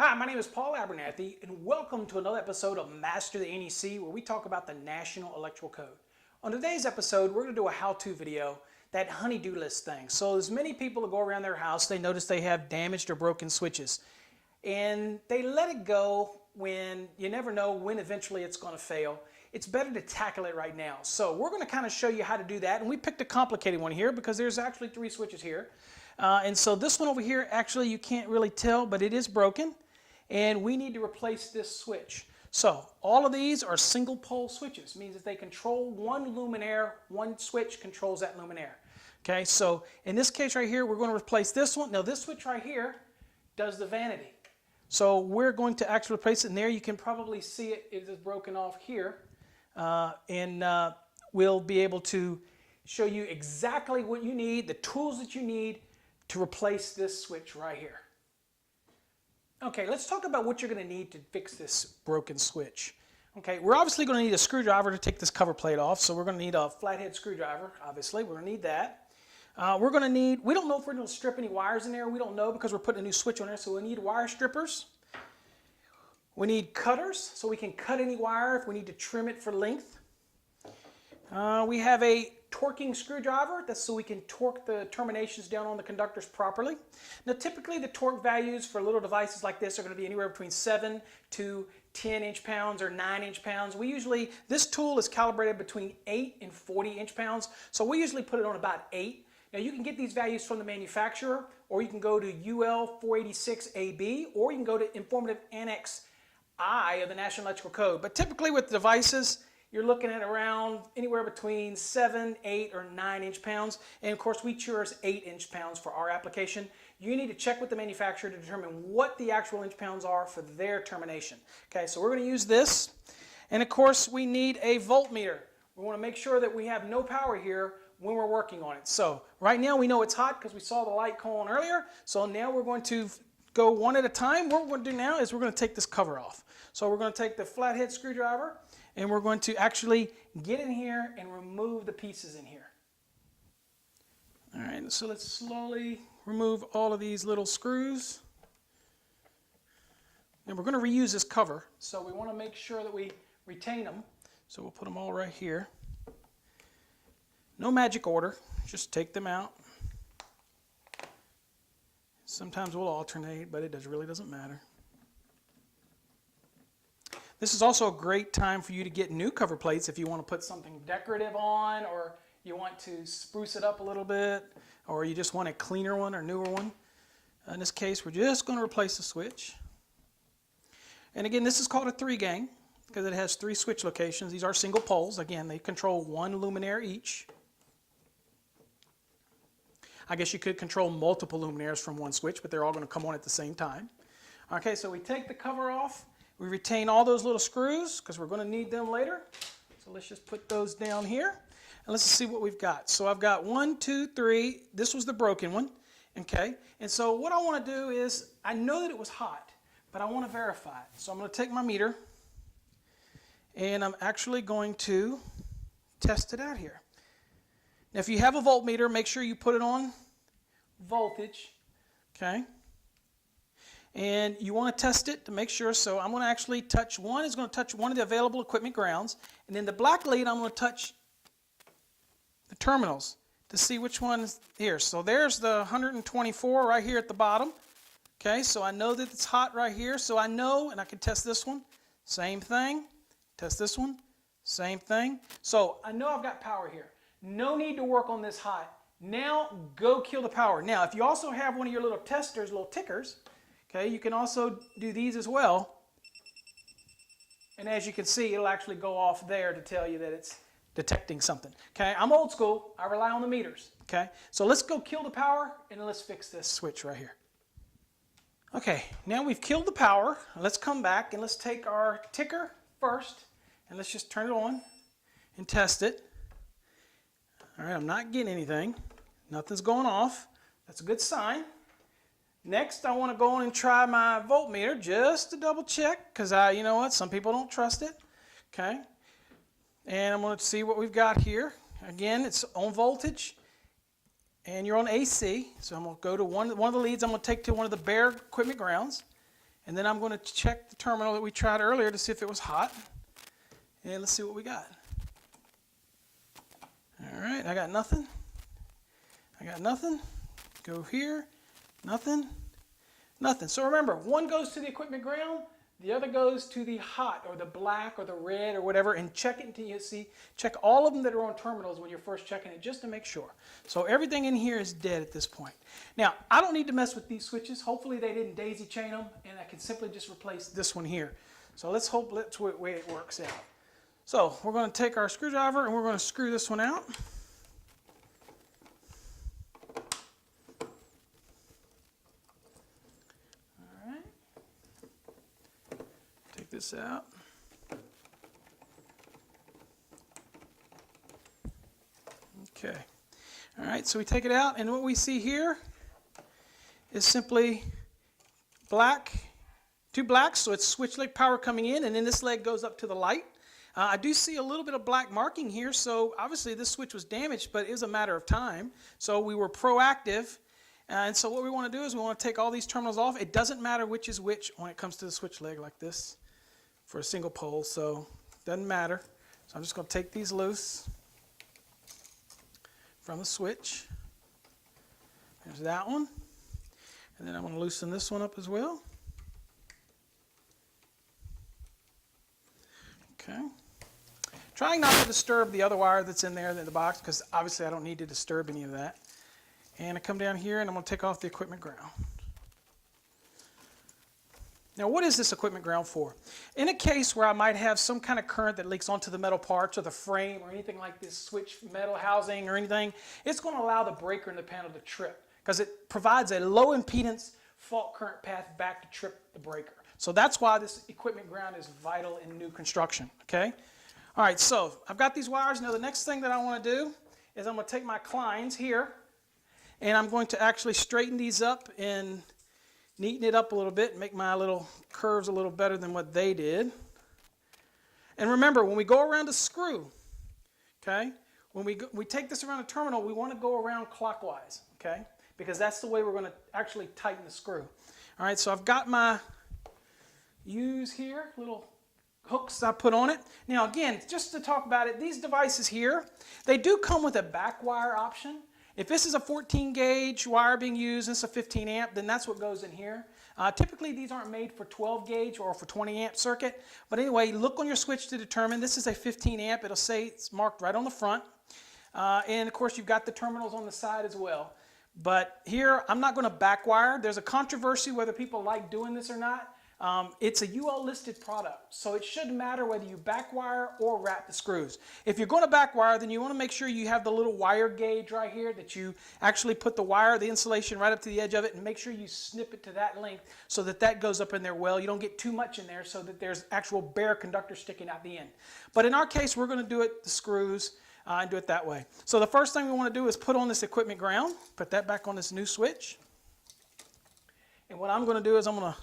Hi, my name is Paul Abernathy, and welcome to another episode of Master the NEC, where we talk about the National Electrical Code. On today's episode, we're going to do a how-to video, that honey-do list thing. So there's many people that go around their house, they notice they have damaged or broken switches, and they let it go when you never know when eventually it's going to fail. It's better to tackle it right now. So we're going to kind of show you how to do that, and we picked a complicated one here because there's actually 3 switches here. And so this one over here, actually you can't really tell, but it is broken. And we need to replace this switch. So all of these are single pole switches. It means that they control one luminaire, one switch controls that luminaire. Okay, so in this case right here, we're going to replace this one. Now this switch right here does the vanity. So we're going to actually replace it, and there you can probably see it. It is broken off here. We'll be able to show you exactly what you need, the tools that you need to replace this switch right here. Okay, let's talk about what you're going to need to fix this broken switch. Okay, we're obviously going to need a screwdriver to take this cover plate off, so we're going to need a flathead screwdriver, obviously. We're going to need that. We're going to need, we don't know if we're going to strip any wires in there. We don't know because we're putting a new switch on there, so we need wire strippers. We need cutters, so we can cut any wire if we need to trim it for length. We have a torquing screwdriver, that's so we can torque the terminations down on the conductors properly. Now typically the torque values for little devices like this are going to be anywhere between 7 to 10 inch-pounds or 9 inch-pounds. This tool is calibrated between 8 and 40 inch-pounds, so we usually put it on about 8. Now you can get these values from the manufacturer, or you can go to UL 486AB, or you can go to Informative Annex I of the National Electrical Code. But typically with devices, you're looking at around anywhere between 7, 8, or 9 inch-pounds. And of course, we choose 8 inch-pounds for our application. You need to check with the manufacturer to determine what the actual inch-pounds are for their termination. Okay, so we're going to use this. And of course, we need a voltmeter. We want to make sure that we have no power here when we're working on it. So right now, we know it's hot because we saw the light come on earlier. So now we're going to go one at a time. What we're going to do now is we're going to take this cover off. So we're going to take the flathead screwdriver, and we're going to actually get in here and remove the pieces in here. All right, so let's slowly remove all of these little screws. And we're going to reuse this cover, so we want to make sure that we retain them. So we'll put them all right here. No magic order, just take them out. Sometimes we'll alternate, but it really doesn't matter. This is also a great time for you to get new cover plates if you want to put something decorative on, or you want to spruce it up a little bit, or you just want a cleaner one or newer one. In this case, we're just going to replace the switch. And again, this is called a 3-gang because it has 3 switch locations. These are single poles. Again, they control one luminaire each. I guess you could control multiple luminaires from one switch, but they're all going to come on at the same time. Okay, so we take the cover off. We retain all those little screws because we're going to need them later. So let's just put those down here. And let's see what we've got. So I've got 1, 2, 3. This was the broken one. Okay. And so what I want to do is, I know that it was hot, but I want to verify it. So I'm going to take my meter, and I'm actually going to test it out here. Now if you have a voltmeter, make sure you put it on voltage. Okay. And you want to test it to make sure. So I'm going to actually touch one. It's going to touch one of the available equipment grounds. And then the black lead, I'm going to touch the terminals to see which one is here. So there's the 124 right here at the bottom. Okay, so I know that it's hot right here. So I know, and I can test this one. Same thing. Test this one. Same thing. So I know I've got power here. No need to work on this hot. Now go kill the power. Now if you also have one of your little testers, little tickers, okay, you can also do these as well. And as you can see, it'll actually go off there to tell you that it's detecting something. Okay, I'm old school. I rely on the meters. Okay, so let's go kill the power and let's fix this switch right here. Okay, now we've killed the power. Let's come back and let's take our ticker first and let's just turn it on and test it. All right, I'm not getting anything. Nothing's going off. That's a good sign. Next, I want to go on and try my voltmeter just to double check because you know what, some people don't trust it. Okay, and I'm going to see what we've got here. Again, it's on voltage, and you're on AC. So I'm going to go to one of the leads. I'm going to take to one of the bare equipment grounds, And then I'm going to check the terminal that we tried earlier to see if it was hot. And let's see what we got. All right, I got nothing. I got nothing. Go here, nothing, nothing. So remember, one goes to the equipment ground, the other goes to the hot or the black or the red or whatever, and check it until you see, check all of them that are on terminals when you're first checking it just to make sure. So everything in here is dead at this point. Now, I don't need to mess with these switches. Hopefully they didn't daisy chain them, and I can simply just replace this one here. So let's hope that's the way it works out. So we're going to take our screwdriver and we're going to screw this one out. This out. Okay. All right, so we take it out, and what we see here is simply black, two blacks, so it's switch leg power coming in, and then this leg goes up to the light. I do see a little bit of black marking here, so obviously this switch was damaged, but it was a matter of time. So we were proactive, and so what we want to do is we want to take all these terminals off. It doesn't matter which is which when it comes to the switch leg like this for a single pole, so it doesn't matter. So I'm just going to take these loose from the switch. There's that one. And then I'm going to loosen this one up as well. Okay. Trying not to disturb the other wire that's in there in the box, because obviously I don't need to disturb any of that. And I come down here and I'm going to take off the equipment ground. Now, what is this equipment ground for? In a case where I might have some kind of current that leaks onto the metal parts or the frame or anything like this switch metal housing or anything, it's going to allow the breaker in the panel to trip because it provides a low impedance fault current path back to trip the breaker. So that's why this equipment ground is vital in new construction, okay? All right, so I've got these wires. Now, the next thing that I want to do is I'm going to take my Kleins here, and I'm going to actually straighten these up and neaten it up a little bit and make my little curves a little better than what they did. And remember, when we go around a screw, okay, when we take this around a terminal, we want to go around clockwise, okay, because that's the way we're going to actually tighten the screw. All right, so I've got my U's here, little hooks I put on it. Now, again, just to talk about it, these devices here, they do come with a back wire option. If this is a 14 gauge wire being used, and it's a 15 amp, then that's what goes in here. Typically, these aren't made for 12 gauge or for 20 amp circuit. But anyway, look on your switch to determine. This is a 15 amp. It'll say it's marked right on the front. And of course, you've got the terminals on the side as well. But here, I'm not going to back wire. There's a controversy whether people like doing this or not. It's a UL listed product, so it shouldn't matter whether you back wire or wrap the screws. If you're going to back wire, then you want to make sure you have the little wire gauge right here, that you actually put the wire, the insulation right up to the edge of it, and make sure you snip it to that length so that that goes up in there well. You don't get too much in there so that there's actual bare conductor sticking out the end. But in our case, we're going to do it the screws and do it that way. So the first thing we want to do is put on this equipment ground, put that back on this new switch. And what I'm going to do is I'm going to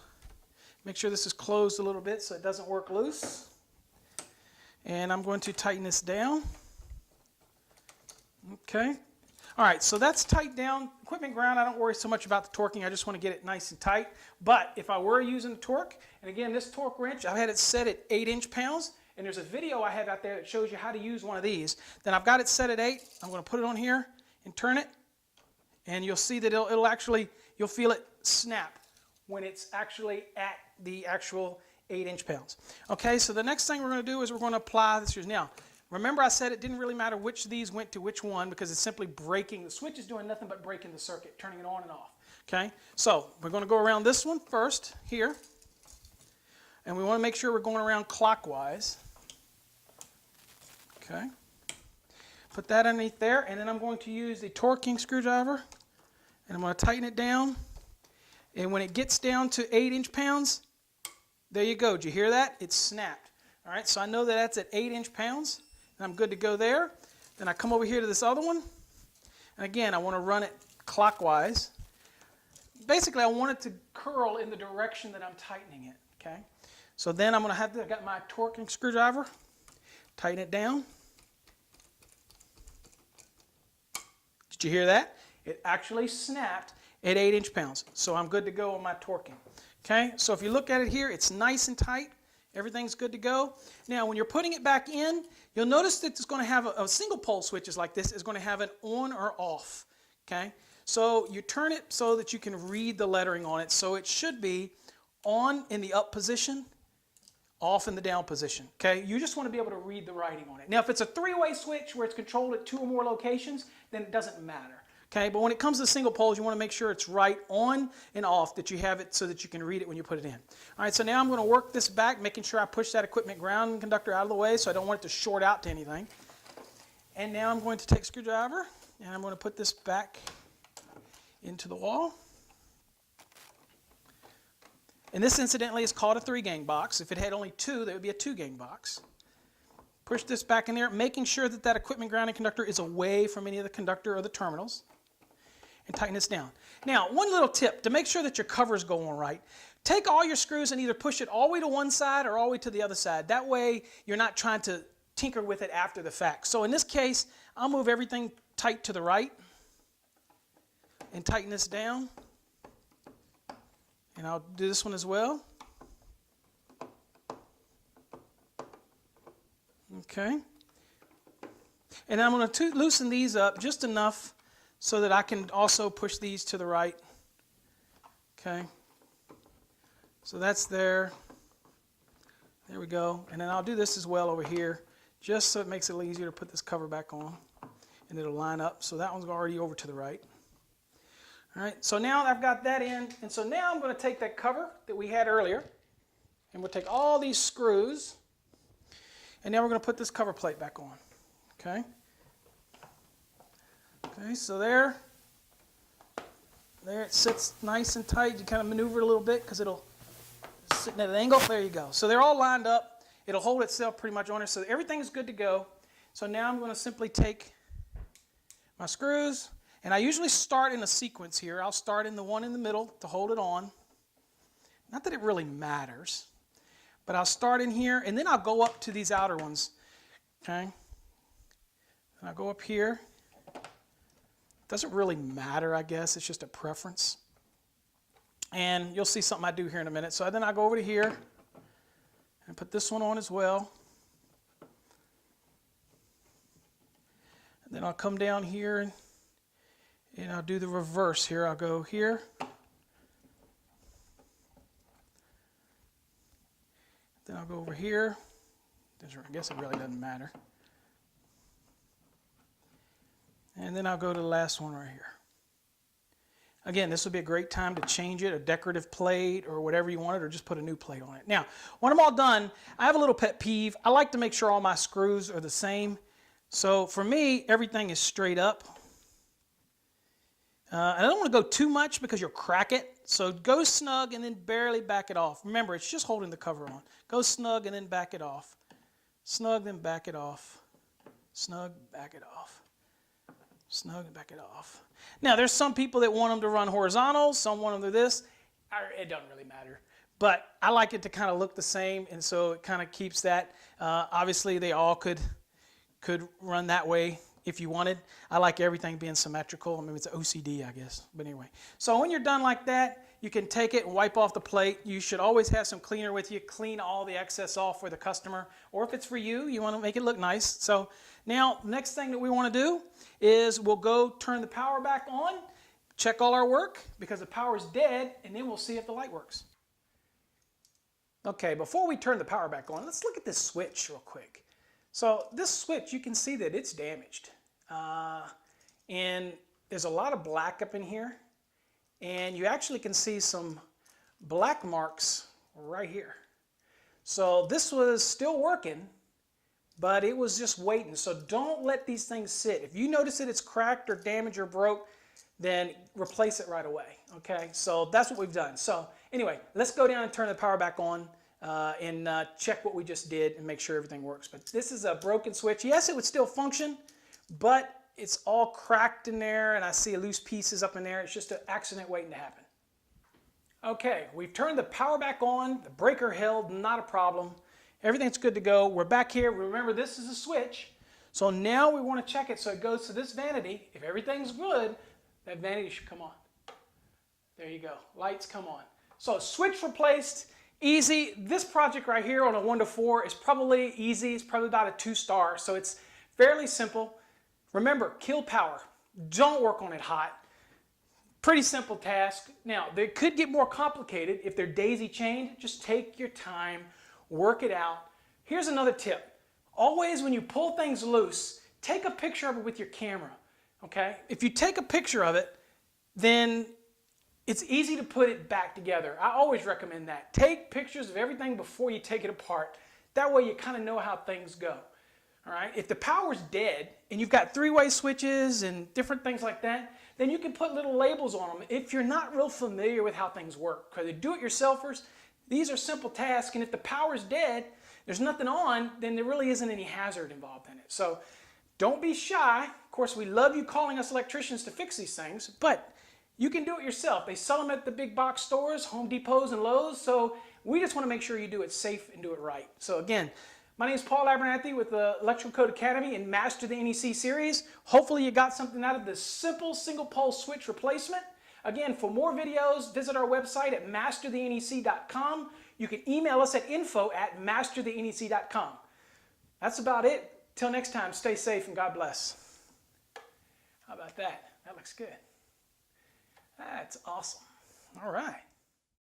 make sure this is closed a little bit so it doesn't work loose. And I'm going to tighten this down. Okay. All right, so that's tight down. Equipment ground, I don't worry so much about the torquing. I just want to get it nice and tight. But if I were using the torque, and again, this torque wrench, I had it set at 8 inch-pounds. And there's a video I have out there that shows you how to use one of these. Then I've got it set at 8. I'm going to put it on here and turn it. And you'll see that it'll actually, you'll feel it snap when it's actually at the actual 8 inch-pounds. Okay, so the next thing we're going to do is we're going to apply this. Now, remember I said it didn't really matter which of these went to which one because it's simply breaking. The switch is doing nothing but breaking the circuit, turning it on and off. Okay, so we're going to go around this one first here. And we want to make sure we're going around clockwise. Okay, put that underneath there, and then I'm going to use the torquing screwdriver, and I'm going to tighten it down. And when it gets down to 8 inch-pounds, there you go. Did you hear that? It snapped. All right, so I know that that's at 8 inch-pounds, and I'm good to go there. Then I come over here to this other one, and again, I want to run it clockwise. Basically, I want it to curl in the direction that I'm tightening it. Okay, so then I'm going to have I've got my torquing screwdriver, tighten it down. Did you hear that? It actually snapped at 8 inch-pounds. So I'm good to go on my torquing. Okay, so if you look at it here, it's nice and tight. Everything's good to go. Now, when you're putting it back in, you'll notice that it's going to have a single pole switches like this is going to have an on or off. Okay, so you turn it so that you can read the lettering on it. So it should be on in the up position, off in the down position. Okay, you just want to be able to read the writing on it. Now, if it's a three-way switch where it's controlled at 2 or more locations, then it doesn't matter. Okay, but when it comes to single poles, you want to make sure it's right on and off, that you have it so that you can read it when you put it in. All right, so now I'm going to work this back, making sure I push that equipment ground conductor out of the way so I don't want it to short out to anything. And now I'm going to take a screwdriver and I'm going to put this back into the wall. And this, incidentally, is called a 3-gang box. If it had only 2, that would be a 2-gang box. Push this back in there, making sure that that equipment grounding conductor is away from any of the conductor or the terminals. And tighten this down. Now, one little tip to make sure that your cover is going right. Take all your screws and either push it all the way to one side or all the way to the other side. That way, you're not trying to tinker with it after the fact. So in this case, I'll move everything tight to the right and tighten this down. And I'll do this one as well. Okay. And I'm going to loosen these up just enough so that I can also push these to the right. Okay. So that's there. There we go. And then I'll do this as well over here, just so it makes it a little easier to put this cover back on. And it'll line up. So that one's already over to the right. All right. So now I've got that in. And so now I'm going to take that cover that we had earlier. And we'll take all these screws. And now we're going to put this cover plate back on. Okay. Okay, so there it sits nice and tight. You kind of maneuver it a little bit because it'll sit at an angle. There you go. So they're all lined up. It'll hold itself pretty much on there. So everything's good to go. So now I'm going to simply take my screws, and I usually start in a sequence here. I'll start in the one in the middle to hold it on. Not that it really matters, but I'll start in here, and then I'll go up to these outer ones. Okay. And I'll go up here. Doesn't really matter, I guess. It's just a preference. And you'll see something I do here in a minute. So then I'll go over to here and put this one on as well. And then I'll come down here and I'll do the reverse here. I'll go here. Then I'll go over here. I guess it really doesn't matter. And then I'll go to the last one right here. Again, this would be a great time to change it, a decorative plate or whatever you want it, or just put a new plate on it. Now, when I'm all done, I have a little pet peeve. I like to make sure all my screws are the same. So for me, everything is straight up. I don't want to go too much because you'll crack it. So go snug and then barely back it off. Remember, it's just holding the cover on. Go snug and then back it off. Snug, then back it off. Snug, back it off. Snug and back it off. Now, there's some people that want them to run horizontal. Some want them to this. It doesn't really matter. But I like it to kind of look the same, and so it kind of keeps that. Obviously, they all could run that way if you wanted. I like everything being symmetrical. I mean, it's OCD, I guess. But anyway. So when you're done like that, you can take it and wipe off the plate. You should always have some cleaner with you. Clean all the excess off for the customer. Or if it's for you, you want to make it look nice. So now, the next thing that we want to do is we'll go turn the power back on, check all our work, because the power's dead, and then we'll see if the light works. Okay, before we turn the power back on, let's look at this switch real quick. So this switch, you can see that it's damaged. And there's a lot of black up in here. And you actually can see some black marks right here. So this was still working, but it was just waiting. So don't let these things sit. If you notice that it's cracked or damaged or broke, then replace it right away. Okay, so that's what we've done. So anyway, let's go down and turn the power back on and check what we just did and make sure everything works. But this is a broken switch. Yes, it would still function, but it's all cracked in there, and I see loose pieces up in there. It's just an accident waiting to happen. Okay, we've turned the power back on. The breaker held, not a problem. Everything's good to go. We're back here. Remember, this is a switch. So now we want to check it so it goes to this vanity. If everything's good, that vanity should come on. There you go. Lights come on. So switch replaced, easy. This project right here on a 1 to 4 is probably easy. It's probably about a 2-star, so it's fairly simple. Remember, kill power. Don't work on it hot. Pretty simple task. Now, they could get more complicated if they're daisy chained. Just take your time, work it out. Here's another tip. Always when you pull things loose, take a picture of it with your camera, okay? If you take a picture of it, then it's easy to put it back together. I always recommend that. Take pictures of everything before you take it apart. That way you kind of know how things go. All right? If the power's dead and you've got 3-way switches and different things like that, then you can put little labels on them if you're not real familiar with how things work. Because the do-it-yourselfers, these are simple tasks, and if the power's dead, there's nothing on, then there really isn't any hazard involved in it. So don't be shy. Of course, we love you calling us electricians to fix these things, but you can do it yourself. They sell them at the big box stores, Home Depots and Lowe's, so we just want to make sure you do it safe and do it right. So again, my name is Paul Abernathy with the Electrical Code Academy and Master the NEC series. Hopefully you got something out of this simple single pole switch replacement. Again, for more videos, visit our website at masterthenec.com. You can email us at info@masterthenec.com. That's about it. Till next time, stay safe and God bless. How about that? That looks good. That's awesome. All right.